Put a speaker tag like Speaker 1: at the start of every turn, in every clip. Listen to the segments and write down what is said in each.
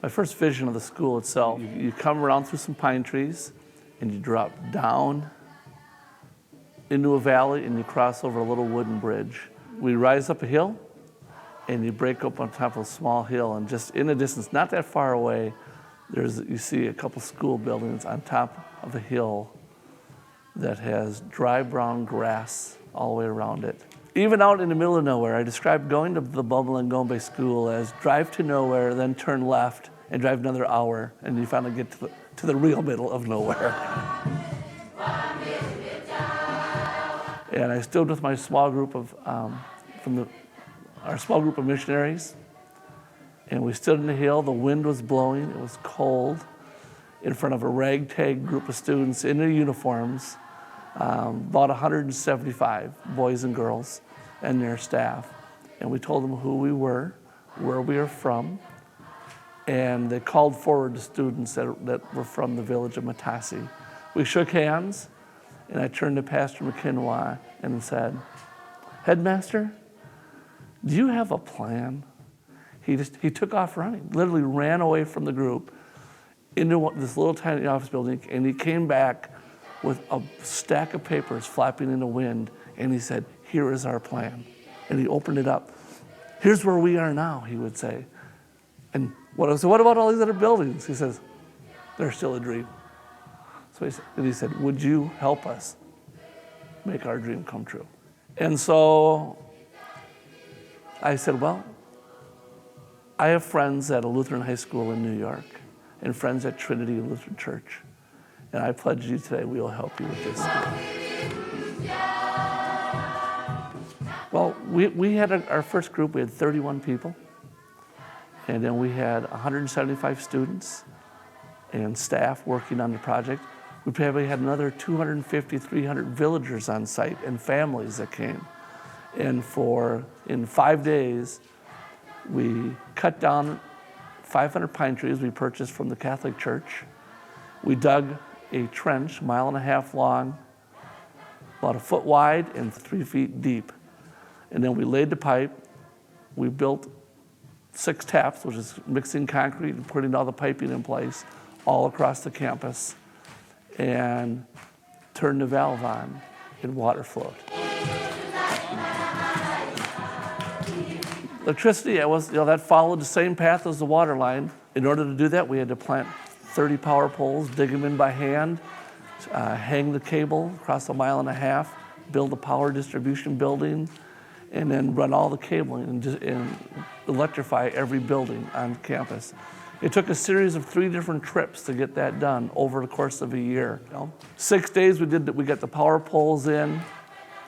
Speaker 1: My first vision of the school itself, you come around through some pine trees and you drop down into a valley and you cross over a little wooden bridge. We rise up a hill and you break up on top of a small hill, and just in the distance, not that far away, you see a couple school buildings on top of a hill that has dry brown grass all the way around it. Even out in the middle of nowhere, I described going to the Bumble and Gombe school as drive to nowhere, then turn left and drive another hour, and you finally get to the real middle of nowhere. And I stood with my small group of, our small group of missionaries, and we stood in the hill. The wind was blowing, it was cold, in front of a ragtag group of students in their uniforms, about 175 boys and girls and their staff. And we told them who we were, where we were from, and they called forward the students that were from the village of Matasi. We shook hands, and I turned to Pastor McKinwa and said, "Headmaster, do you have a plan?" He took off running, literally ran away from the group into this little tiny office building, and he came back with a stack of papers flapping in the wind, and he said, "Here is our plan." And he opened it up. "Here's where we are now," he would say. And what about all these other buildings? He says, "They're still a dream." So he said, "Would you help us make our dream come true?" And so I said, "Well, I have friends at a Lutheran high school in New York and friends at Trinity Lutheran Church. And I pledge you today we will help you with this school." Well, we had our first group, we had 31 people. And then we had 175 students and staff working on the project. We probably had another 250, 300 villagers on site and families that came. And in 5 days, we cut down 500 pine trees we purchased from the Catholic Church. We dug a trench, 1.5 miles long, about 1 foot wide and 3 feet deep. And then we laid the pipe. We built 6 taps, which is mixing concrete and putting all the piping in place all across the campus, and turned the valve on and water flowed. Electricity, that followed the same path as the water line. In order to do that, we had to plant 30 power poles, dig them in by hand, hang the cable across 1.5 miles, build a power distribution building, and then run all the cabling and electrify every building on campus. It took a series of 3 different trips to get that done over the course of a year. 6 days we got the power poles in,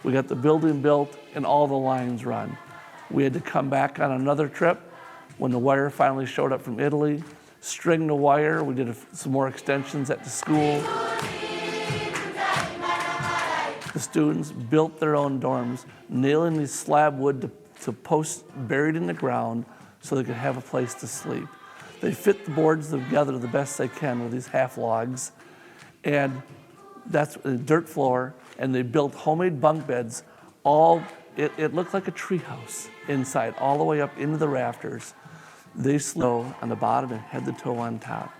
Speaker 1: we got the building built, and all the lines run. We had to come back on another trip when the wire finally showed up from Italy, string the wire. We did some more extensions at the school. The students built their own dorms, nailing these slab wood to posts buried in the ground so they could have a place to sleep. They fit the boards together the best they can with these half logs, and that's a dirt floor, and they built homemade bunk beds. It looked like a treehouse inside, all the way up into the rafters. They slept on the bottom and head to toe on top.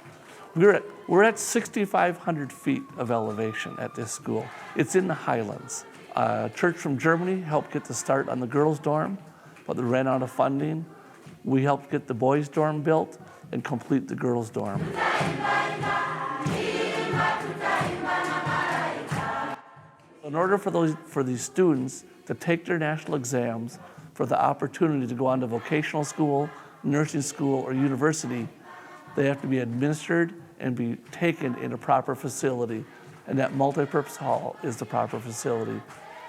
Speaker 1: We're at 6,500 feet of elevation at this school. It's in the highlands. A church from Germany helped get the start on the girls' dorm, but they ran out of funding. We helped get the boys' dorm built and complete the girls' dorm. In order for these students to take their national exams, for the opportunity to go on to vocational school, nursing school, or university, they have to be administered and be taken in a proper facility. And that multipurpose hall is the proper facility.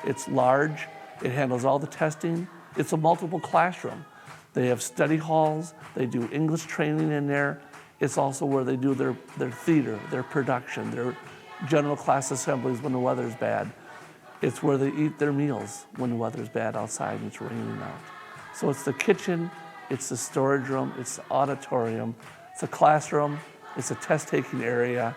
Speaker 1: It's large, it handles all the testing, it's a multiple classroom. They have study halls, they do English training in there. It's also where they do their theater, their production, their general class assemblies when the weather's bad. It's where they eat their meals when the weather's bad outside and it's raining out. So it's the kitchen, it's the storage room, it's the auditorium, it's a classroom, it's a test-taking area,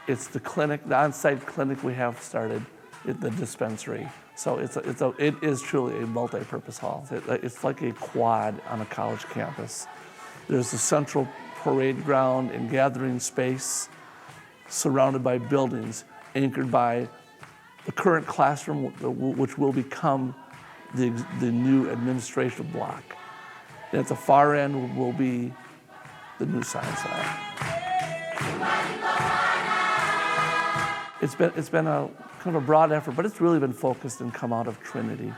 Speaker 1: it's the clinic, the on-site clinic we have started, the dispensary. So it is truly a multi-purpose hall. It's like a quad on a college campus. There's a central parade ground and gathering space, surrounded by buildings, anchored by the current classroom, which will become the new administrative block. And at the far end will be the new science lab. It's been a kind of a broad effort, but it's really been focused and come out of Trinity.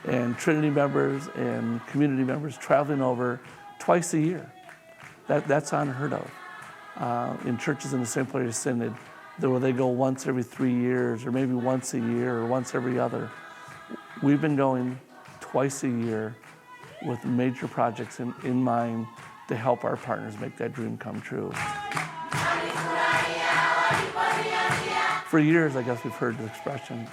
Speaker 1: And Trinity members and community members traveling over twice a year. That's unheard of. In churches in the St. Clair Synod, where they go once every 3 years, or maybe once a year, or once every other. We've been going twice a year with major projects in mind to help our partners make that dream come true. For years, I guess we've heard the expression,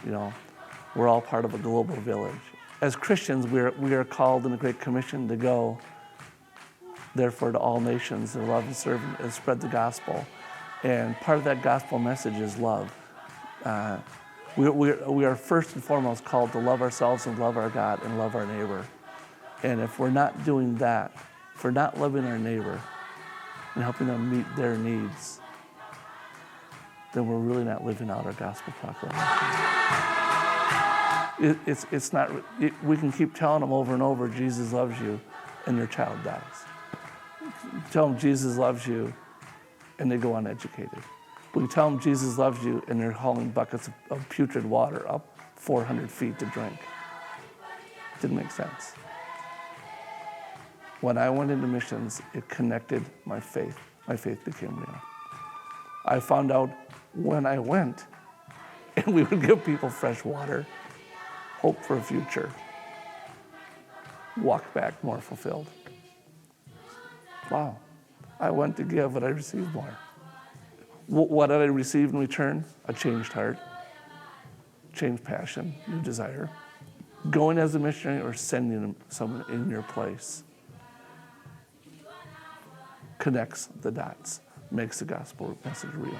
Speaker 1: we're all part of a global village. As Christians, we are called in the Great Commission to go, therefore, to all nations, to love and serve and spread the gospel. And part of that gospel message is love. We are first and foremost called to love ourselves and love our God and love our neighbor. And if we're not doing that, if we're not loving our neighbor and helping them meet their needs, then we're really not living out our gospel proclamation. It's not. We can keep telling them over and over, Jesus loves you, and their child dies. Tell them Jesus loves you, and they go uneducated. We tell them Jesus loves you, and they're hauling buckets of putrid water up 400 feet to drink. Didn't make sense. When I went into missions, it connected my faith. My faith became real. I found out when I went, and we would give people fresh water, hope for a future, walk back more fulfilled. Wow, I went to give, but I received more. What did I receive in return? A changed heart, changed passion, new desire. Going as a missionary or sending someone in your place connects the dots, makes the gospel message real.